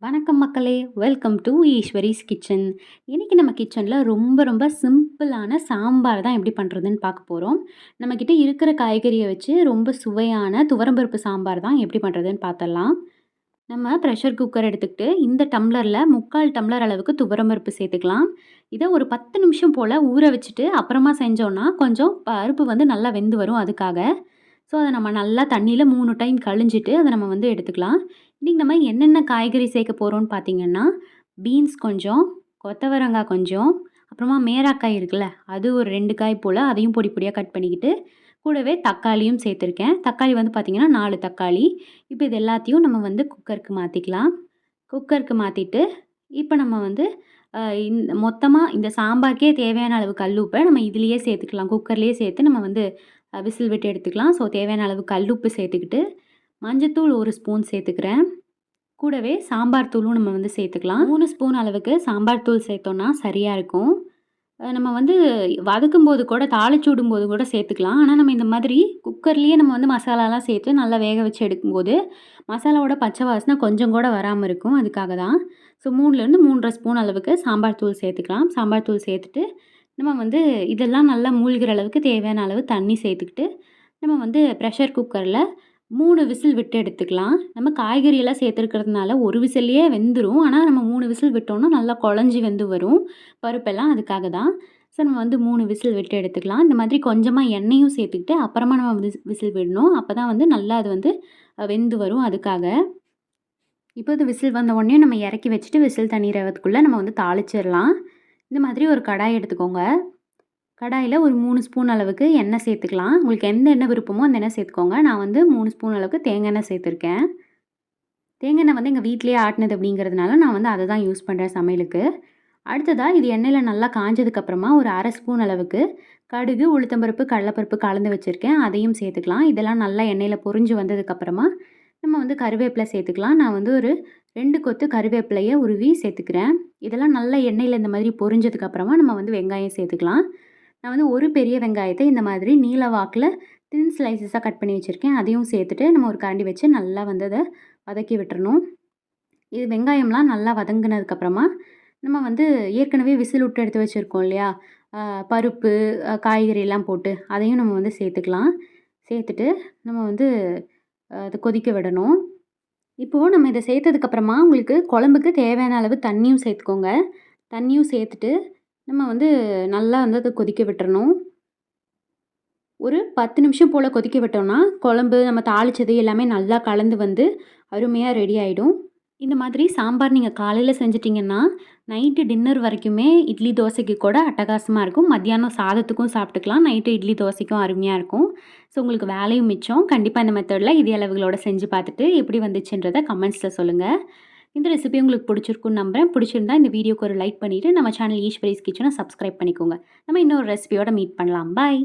வணக்கம் மக்களே! Welcome to Eswari's kitchen. இன்னைக்கு நம்ம கிச்சன்ல ரொம்ப ரொம்ப சிம்பிளான சாம்பார் தான் எப்படி பண்ணுறதுன்னு பார்க்க போறோம். நம்மக்கிட்ட இருக்கிற காய்கறிய வச்சு ரொம்ப சுவையான துவரம்பருப்பு சாம்பார் தான் எப்படி பண்ணுறதுன்னு பார்த்துடலாம். நம்ம ப்ரெஷர் குக்கர் எடுத்துக்கிட்டு இந்த டம்ளரில் 3/4 டம்ளர் அளவுக்கு துவரம்பருப்பு சேர்த்துக்கலாம். இதை ஒரு 10 நிமிஷம் போல் ஊற வச்சுட்டு அப்புறமா செஞ்சோன்னா கொஞ்சம் பருப்பு வந்து நல்லா வெந்து வரும் அதுக்காக. ஸோ அதை நம்ம நல்லா தண்ணியில் 3 டைம் கழிஞ்சிட்டு அதை நம்ம வந்து எடுத்துக்கலாம். இன்றைக்கி நம்ம என்னென்ன காய்கறி சேர்க்க போகிறோம்னு பார்த்தீங்கன்னா, பீன்ஸ் கொஞ்சம், கொத்தவரங்காய் கொஞ்சம், அப்புறமா மேராக்காய் இருக்குல்ல, அது ஒரு 2 காய் போல் அதையும் பொடி பொடியாக கட் பண்ணிக்கிட்டு, கூடவே தக்காளியும் சேர்த்துருக்கேன். தக்காளி வந்து பார்த்திங்கன்னா 4 தக்காளி. இப்போ இது எல்லாத்தையும் நம்ம வந்து குக்கருக்கு மாற்றிக்கலாம். குக்கருக்கு மாற்றிட்டு இப்போ நம்ம வந்து மொத்தமாக இந்த சாம்பாருக்கே தேவையான அளவு கல் உப்பை நம்ம இதுலேயே சேர்த்துக்கலாம். குக்கர்லேயே சேர்த்து நம்ம வந்து விசில் விட்டு எடுத்துக்கலாம். ஸோ தேவையான அளவு கல் உப்பு சேர்த்துக்கிட்டு, மஞ்சத்தூள் 1 ஸ்பூன் சேர்த்துக்கிறேன். கூடவே சாம்பார் தூளும் நம்ம வந்து சேர்த்துக்கலாம். 3 ஸ்பூன் அளவுக்கு சாம்பார் தூள் சேர்த்தோன்னா சரியாக இருக்கும். நம்ம வந்து வதக்கும்போது கூட தாளிச்சு விடும்போது கூட சேர்த்துக்கலாம். ஆனால் நம்ம இந்த மாதிரி குக்கர்லேயே நம்ம வந்து மசாலாலாம் சேர்த்து நல்லா வேக வச்சு எடுக்கும்போது மசாலாவோட பச்சை வாசனை கொஞ்சம் கூட வராமல் இருக்கும். அதுக்காக தான். ஸோ 3லேருந்து 3 1/2 ஸ்பூன் அளவுக்கு சாம்பார் தூள் சேர்த்துக்கலாம். சாம்பார் தூள் சேர்த்துட்டு நம்ம வந்து இதெல்லாம் நல்லா மூழ்கிற அளவுக்கு தேவையான அளவு தண்ணி சேர்த்துக்கிட்டு நம்ம வந்து ப்ரெஷர் குக்கரில் 3 விசில் விட்டு எடுத்துக்கலாம். நம்ம காய்கறியெல்லாம் சேர்த்துருக்கிறதுனால ஒரு விசில்லையே வெந்துடும். ஆனால் நம்ம 3 விசில் விட்டோம்னா நல்லா குழஞ்சி வெந்து வரும் பருப்பெல்லாம். அதுக்காக தான். ஸோ நம்ம வந்து 3 விசில் விட்டு எடுத்துக்கலாம். இந்த மாதிரி கொஞ்சமாக எண்ணெயும் சேர்த்துக்கிட்டு அப்புறமா நம்ம விசில் விடணும். அப்போ தான் வந்து நல்லா அது வந்து வெந்து வரும். அதுக்காக இப்போ இது விசில் வந்த உடனே நம்ம இறக்கி வச்சுட்டு விசில் தண்ணீரத்துக்குள்ளே நம்ம வந்து தாளிச்சிடலாம். இந்த மாதிரி ஒரு கடாய் எடுத்துக்கோங்க. கடாயில் ஒரு 3 ஸ்பூன் அளவுக்கு எண்ணெய் சேர்த்துக்கலாம். உங்களுக்கு எந்த எண்ணெய் விருப்பமோ அந்த எண்ணெய் சேர்த்துக்கோங்க. நான் வந்து 3 ஸ்பூன் அளவுக்கு தேங்காய் எண்ணெய் சேர்த்துருக்கேன். தேங்காய் எண்ணெய் வந்து எங்கள் வீட்டிலேயே ஆட்டினது அப்படிங்கிறதுனால நான் வந்து அதை தான் யூஸ் பண்ணுறேன் சமையலுக்கு. அடுத்ததாக இது எண்ணெயில் நல்லா காஞ்சதுக்கப்புறமா ஒரு 1/2 ஸ்பூன் அளவுக்கு கடுகு, உளுத்தம்பருப்பு, கடலைப்பருப்பு கலந்து வச்சுருக்கேன். அதையும் சேர்த்துக்கலாம். இதெல்லாம் நல்லா எண்ணெயில் பொரிஞ்சு வந்ததுக்கப்புறமா நம்ம வந்து கருவேப்பிலை சேர்த்துக்கலாம். நான் வந்து ஒரு 2 கொத்து கருவேப்பிலையை உருவி சேர்த்துக்கிறேன். இதெல்லாம் நல்லா எண்ணெயில் இந்த மாதிரி பொரிஞ்சதுக்கப்புறமா நம்ம வந்து வெங்காயம் சேர்த்துக்கலாம். நான் வந்து ஒரு பெரிய வெங்காயத்தை இந்த மாதிரி நீல வாக்கில் தின் ஸ்லைசஸாக கட் பண்ணி வச்சுருக்கேன். அதையும் சேர்த்துட்டு நம்ம ஒரு கரண்டி வச்சு நல்லா வந்து அதை வதக்கி விட்டுறணும். இது வெங்காயம்லாம் நல்லா வதங்கினதுக்கப்புறமா நம்ம வந்து ஏற்கனவே விசில் விட்டு எடுத்து வச்சுருக்கோம் இல்லையா, பருப்பு, காய்கறியெல்லாம் போட்டு அதையும் நம்ம வந்து சேர்த்துக்கலாம். சேர்த்துட்டு நம்ம வந்து அதை கொதிக்க விடணும். இப்போது நம்ம இதை சேர்த்ததுக்கப்புறமா உங்களுக்கு குழம்புக்கு தேவையான அளவு தண்ணியும் சேர்த்துக்கோங்க. தண்ணியும் சேர்த்துட்டு நம்ம வந்து நல்லா வந்து அதை கொதிக்க விட்டுறணும். ஒரு 10 நிமிஷம் போல் கொதிக்க விட்டோம்னா குழம்பு நம்ம தாளித்தது எல்லாமே நல்லா கலந்து வந்து அருமையாக ரெடி ஆகிடும். இந்த மாதிரி சாம்பார் நீங்கள் காலையில் செஞ்சிட்டிங்கன்னா நைட்டு டின்னர் வரைக்குமே இட்லி தோசைக்கு கூட அட்டகாசமாக இருக்கும். மத்தியானம் சாதத்துக்கும் சாப்பிட்டுக்கலாம். நைட்டு இட்லி தோசைக்கும் அருமையாக இருக்கும். ஸோ உங்களுக்கு வேலையும் மிச்சம். கண்டிப்பாக இந்த மெத்தடில் இதே அளவுகளோட செஞ்சு பார்த்துட்டு எப்படி வந்துச்சுன்றதை கமெண்ட்ஸில் சொல்லுங்கள். இந்த ரெசிபி உங்களுக்கு பிடிச்சிருக்குன்னு நம்புறேன். பிடிச்சிருந்தா இந்த வீடியோக்கு ஒரு லைக் பண்ணிவிட்டு நம்ம சேனல் ஈஸ்வரிஸ் கிச்சனை சப்ஸ்கிரைப் பண்ணிக்கோங்க. நம்ம இன்னொரு ரெசிபியோட மீட் பண்ணலாம். பாய்.